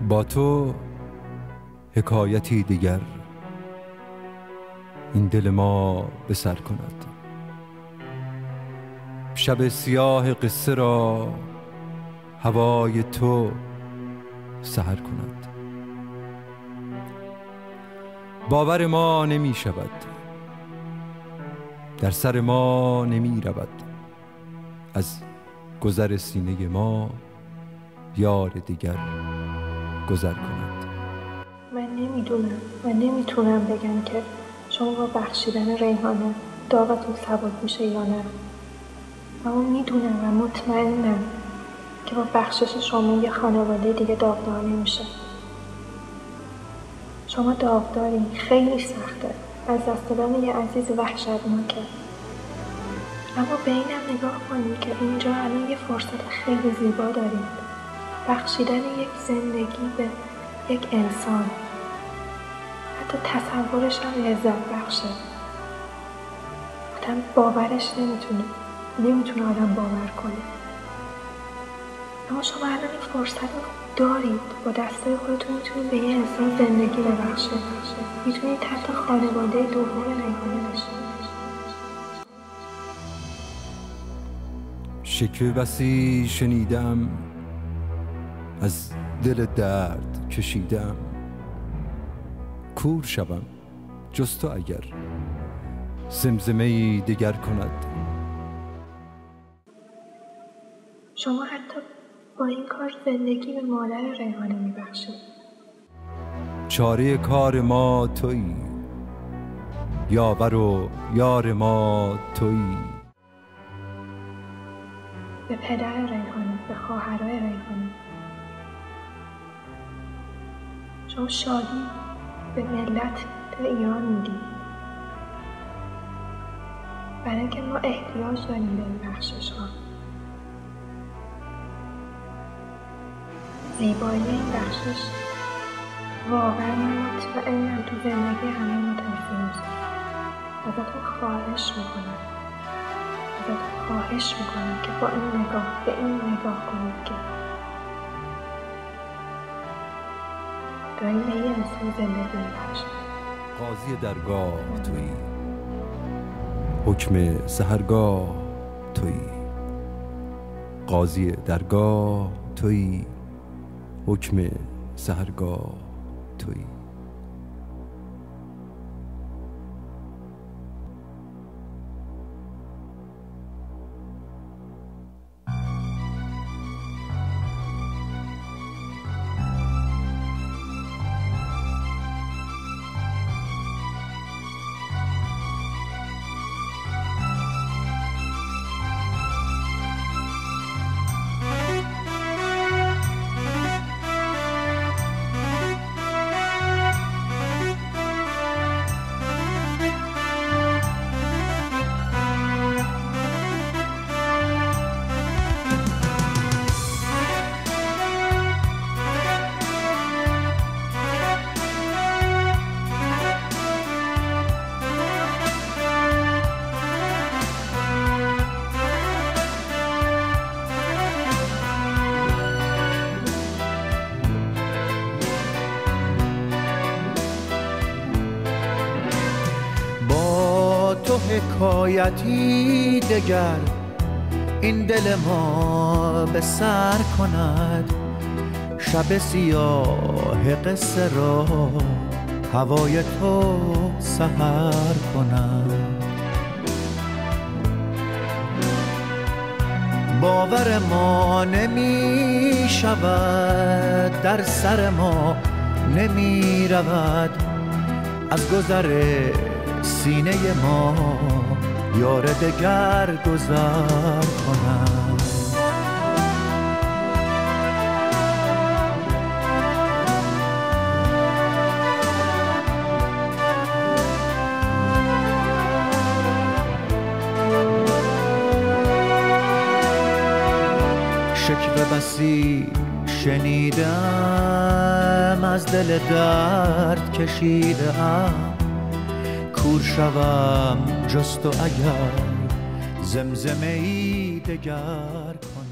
با تو حکایتی دیگر این دل ما به سر کند. شب سیاه قصه را هوای تو سحر کند. باور ما نمی شود، در سر ما نمی رود، از گذر سینه ما یار دیگر گذر کند. من نمیدونم و نمیتونم بگم که شما با بخشیدن ریحانه داغتون سبک میشه یا نه، اما میدونم و مطمئنم که با بخشش شما یه خانواده دیگه داغدار نمیشه. شما داغداری، خیلی سخته، از دست دادن یه عزیز وحشتناکه، اما به اینم نگاه کنید که اینجا الان یه فرصت خیلی زیبا دارید، بخشیدن یک زندگی به یک انسان. حتی تصورش هم لذت بخشه. آدم باورش نمیتونه آدم باور کنه. اما شما الان این فرصت رو دارید، با دستای خودتون میتونید به یه انسان زندگی ببخشید، میتونید حتی خانواده دوم ریحانه بشید. شکوه بسی شنیدم، از دل درد کشیدم، کور شوم جز تو اگر زمزمه‌ای دیگر کند. شما حتی با این کار زندگی به مادر ریحانه میبخشید. چاره کار ما تویی، یاور و یار ما تویی. به پدر ریحانه، به خواهرای ریحانه، شما شادی به ملت ایران میدید، برای اینکه ما احتیاج داریم به این بخشش ها. زیبایی این بخشش واقعا مطمئنم تو زندگی همه ما تاثیر میذاره. ازتون خواهش میکنم که با این نگاه به این نگاه کنید که داریم به یه انسان زندگی میبخشید. قاضی درگاه تویی، حکم سحرگاه تویی. قاضی درگاه تویی، حکم سحرگاه تویی. حکایتی دگر این دل ما به سر کند. شب سیاه قصه را هوای تو سحر کند. باور ما نمی شود، در سر ما نمی رود، از گذر سینه ما یار دگر گذر کنم. شکوه بسی شنیدم، از دل درد کشیدم، کور شوم جز تو اگر زمزمه‌ای دگر کنم.